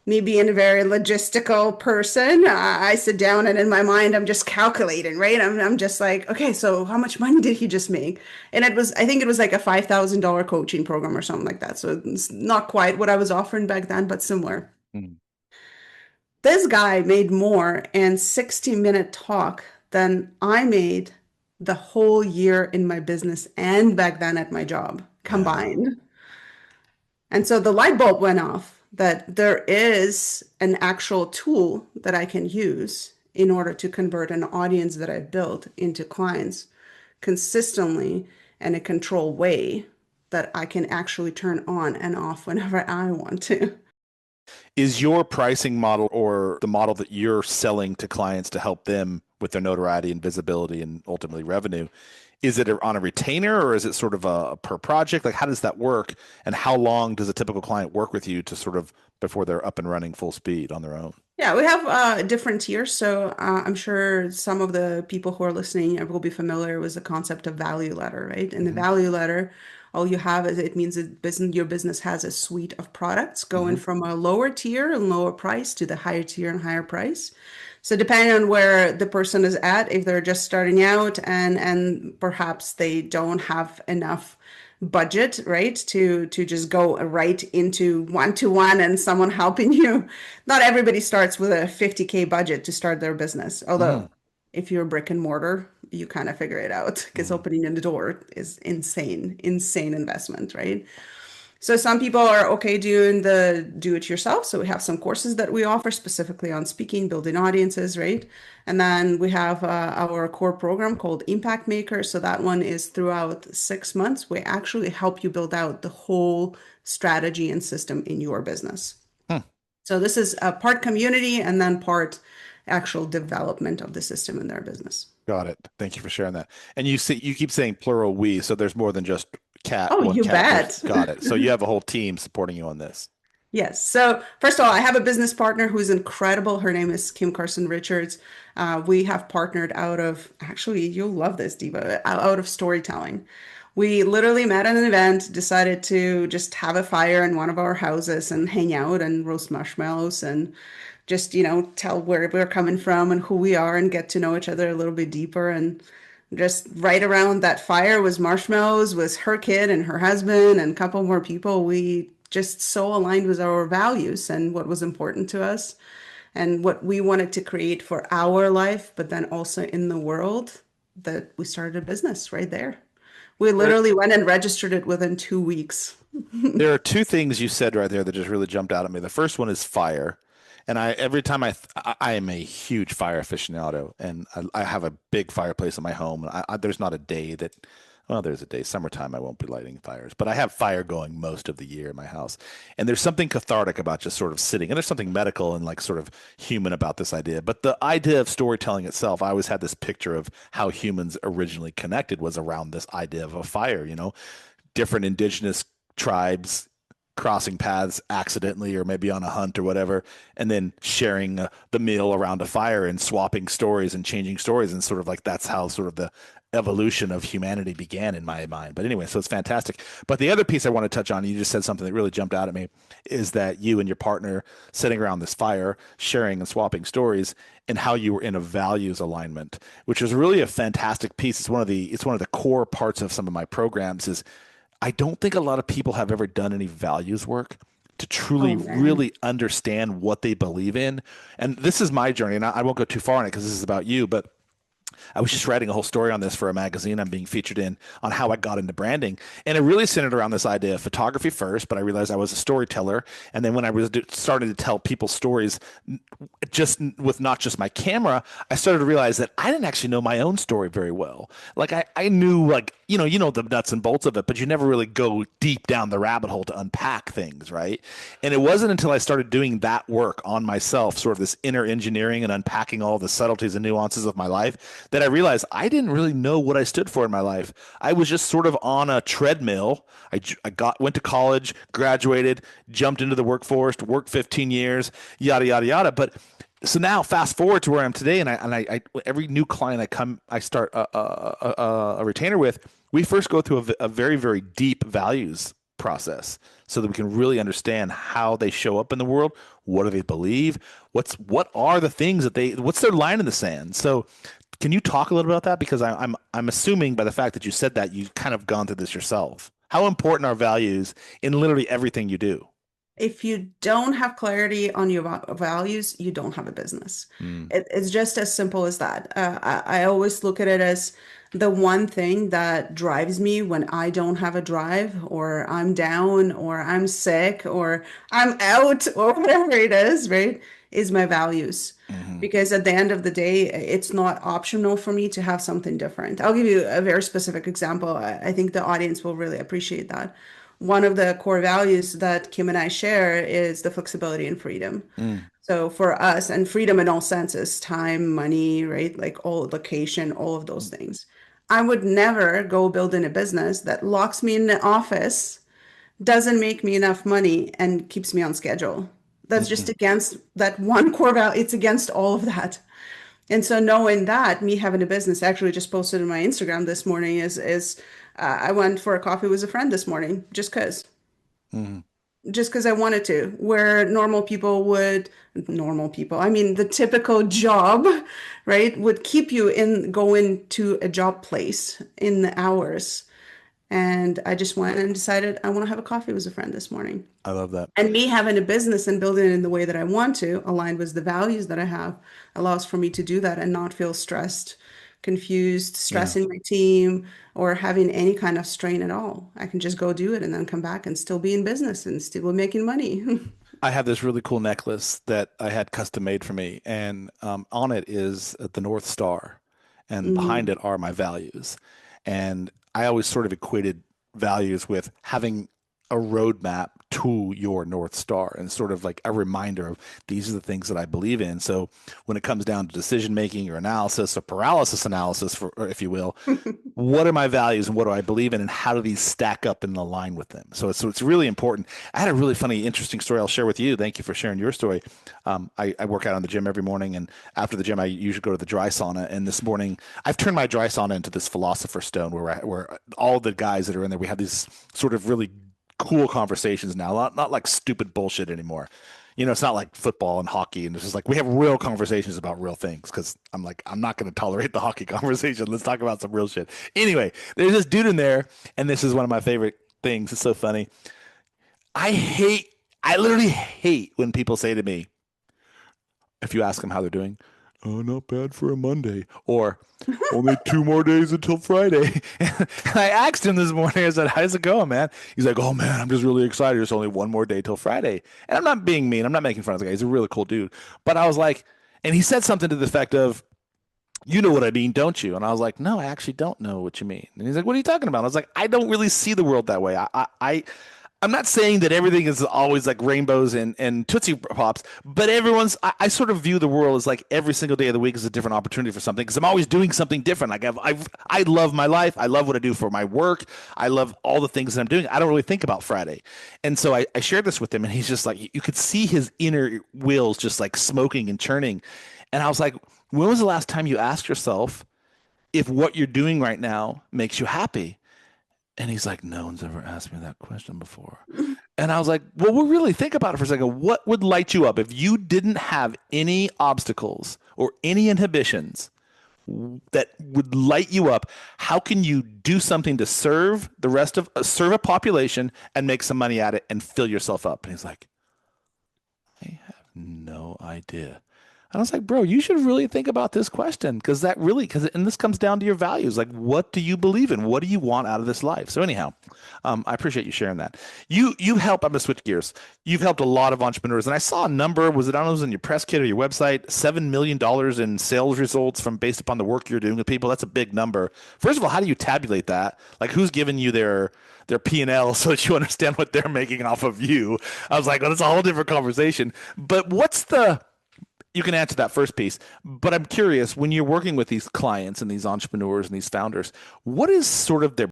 me being a very logistical person, I sit down and in my mind, I'm just calculating, right? I'm just like, okay, so how much money did he just make? And I think it was like a $5,000 coaching program or something like that. So it's not quite what I was offering back then, but similar. Mm. This guy made more in 60-minute talk than I made the whole year in my business and back then at my job Yeah. combined. And so the light bulb went off that there is an actual tool that I can use in order to convert an audience that I built into clients consistently in a controlled way that I can actually turn on and off whenever I want to. Is your pricing model or the model that you're selling to clients to help them with their notoriety and visibility and ultimately revenue, is it on a retainer or is it sort of a per project? Like, how does that work? And how long does a typical client work with you to sort of before they're up and running full speed on their own? Yeah, we have different tiers. So I'm sure some of the people who are listening will be familiar with the concept of value ladder, right? In the Hmm. value ladder, all you have is it means that your business has a suite of products going Hmm. from a lower tier and lower price to the higher tier and higher price. So depending on where the person is at, if they're just starting out and perhaps they don't have enough budget, right, to just go right into one-to-one and someone helping you. Not everybody starts with a 50K budget to start their business. Although Hmm. if you're brick and mortar, you kind of figure it out because Hmm. opening in the door is insane investment, right? So some people are okay doing the do it yourself. So we have some courses that we offer specifically on speaking, building audiences, right? And then we have our core program called Impact Maker. So that one is throughout 6 months. We actually help you build out the whole strategy and system in your business. Hmm. So this is a part community and then part actual development of the system in their business. Got it. Thank you for sharing that. And you keep saying plural we, so there's more than just Oh, one you cat. There's bet. got it. So you have a whole team supporting you on this. Yes. So first of all, I have a business partner who's incredible. Her name is Kim Carson Richards. We have partnered out of, actually, you'll love this, Diva, out of storytelling. We literally met at an event, decided to just have a fire in one of our houses and hang out and roast marshmallows and just, tell where we're coming from and who we are and get to know each other a little bit deeper. And just right around that fire was marshmallows, was her kid and her husband and a couple more people. We just so aligned with our values and what was important to us and what we wanted to create for our life, but then also in the world that we started a business right there. We There, literally went and registered it within 2 weeks. there are two things you said right there that just really jumped out at me. The first one is fire. And every time I am a huge fire aficionado, and I have a big fireplace in my home. And there's not a day that, well, there's a day, summertime, I won't be lighting fires, but I have fire going most of the year in my house. And there's something cathartic about just sort of sitting, and there's something medical and like sort of human about this idea. But the idea of storytelling itself, I always had this picture of how humans originally connected was around this idea of a fire, different indigenous tribes crossing paths accidentally or maybe on a hunt or whatever, and then sharing the meal around a fire and swapping stories and changing stories. And sort of like that's how sort of the evolution of humanity began in my mind. But anyway, so it's fantastic. But the other piece I want to touch on, you just said something that really jumped out at me, is that you and your partner sitting around this fire, sharing and swapping stories, and how you were in a values alignment, which is really a fantastic piece. It's one of the core parts of some of my programs is I don't think a lot of people have ever done any values work to truly, Oh man. really understand what they believe in. And this is my journey, and I won't go too far in it because this is about you, but I was just writing a whole story on this for a magazine I'm being featured in on how I got into branding. And it really centered around this idea of photography first, but I realized I was a storyteller. And then when I was starting to tell people stories just with not just my camera, I started to realize that I didn't actually know my own story very well. Like I knew like, you know the nuts and bolts of it, but you never really go deep down the rabbit hole to unpack things, right? And it wasn't until I started doing that work on myself, sort of this inner engineering and unpacking all the subtleties and nuances of my life, that I realized I didn't really know what I stood for in my life. I was just sort of on a treadmill. Went to college, graduated, jumped into the workforce, worked 15 years, yada yada yada. But so now fast forward to where I'm today, and I every new client I start a retainer with, we first go through a very very deep values process. so that we can really understand how they show up in the world. What do they believe? What are the things that what's their line in the sand? So can you talk a little bit about that? Because I'm assuming by the fact that you said that you've kind of gone through this yourself. How important are values in literally everything you do? If you don't have clarity on your values, you don't have a business. Mm, It's just as simple as that. I always look at it as the one thing that drives me when I don't have a drive, or I'm down, or I'm sick, or I'm out, or whatever it is, right? Is my values. hmm Because at the end of the day, it's not optional for me to have something different. I'll give you a very specific example. I think the audience will really appreciate that. One of the core values that Kim and I share is the flexibility and freedom. mm, So for us, and freedom in all senses, time, money, right? Like all location, all of those things. I would never go build in a business that locks me in the office, doesn't make me enough money, and keeps me on schedule. That's just mm. against that one core value. It's against all of that. And so knowing that, me having a business, I actually just posted on my Instagram this morning I went for a coffee with a friend this morning Mm. just because I wanted to, where normal people, I mean, the typical job, right, would keep you in going to a job place in the hours. And I just went and decided I want to have a coffee with a friend this morning. I love that. And me having a business and building it in the way that I want to, aligned with the values that I have, allows for me to do that and not feel stressed, confused, Yeah. stressing my team, or having any kind of strain at all. I can just go do it and then come back and still be in business and still making money. I have this really cool necklace that I had custom made for me, and on it is the North Star, and behind Mhm. it are my values. And I always sort of equated values with having a roadmap to your North Star and sort of like a reminder of these are the things that I believe in. So when it comes down to decision making or analysis or paralysis analysis, or if you will, what are my values and what do I believe in and how do these stack up and align with them? So it's really important. I had a really funny, interesting story I'll share with you. Thank you for sharing your story. I work out in the gym every morning, and after the gym, I usually go to the dry sauna. And this morning, I've turned my dry sauna into this philosopher's stone where all the guys that are in there, we have these sort of really cool conversations now, not like stupid bullshit anymore. It's not like football and hockey, and it's just like we have real conversations about real things. Because I'm like, I'm not going to tolerate the hockey conversation. Let's talk about some real shit. Anyway, there's this dude in there, and this is one of my favorite things. It's so funny. I literally hate when people say to me, if you ask them how they're doing, oh, not bad for a Monday, or only 2 more days until Friday. And I asked him this morning, I said, how's it going, man? He's like, oh, man, I'm just really excited. There's only one more day till Friday. And I'm not being mean. I'm not making fun of the guy. He's a really cool dude. But I was like, and he said something to the effect of, you know what I mean, don't you? And I was like, no, I actually don't know what you mean. And he's like, what are you talking about? I was like, I don't really see the world that way. I'm not saying that everything is always like rainbows and Tootsie Pops, but I sort of view the world as like every single day of the week is a different opportunity for something because I'm always doing something different. Like I love my life. I love what I do for my work. I love all the things that I'm doing. I don't really think about Friday. And so I shared this with him, and he's just like, you could see his inner wheels just like smoking and churning. And I was like, when was the last time you asked yourself if what you're doing right now makes you happy? And he's like, no one's ever asked me that question before. And I was like, well, we'll really think about it for a second. What would light you up if you didn't have any obstacles or any inhibitions that would light you up? How can you do something to serve a population and make some money at it and fill yourself up? And he's like, I have no idea. And I was like, bro, you should really think about this question and this comes down to your values. Like, what do you believe in? What do you want out of this life? So anyhow, I appreciate you sharing that. You help, I'm gonna switch gears. You've helped a lot of entrepreneurs, and I saw a number, was it, I don't know, it was in your press kit or your website, $7 million in sales results from based upon the work you're doing with people. That's a big number. First of all, how do you tabulate that? Like, who's giving you their P&L so that you understand what they're making off of you? I was like, well, that's a whole different conversation. But you can answer that first piece, but I'm curious when you're working with these clients and these entrepreneurs and these founders, what is sort of their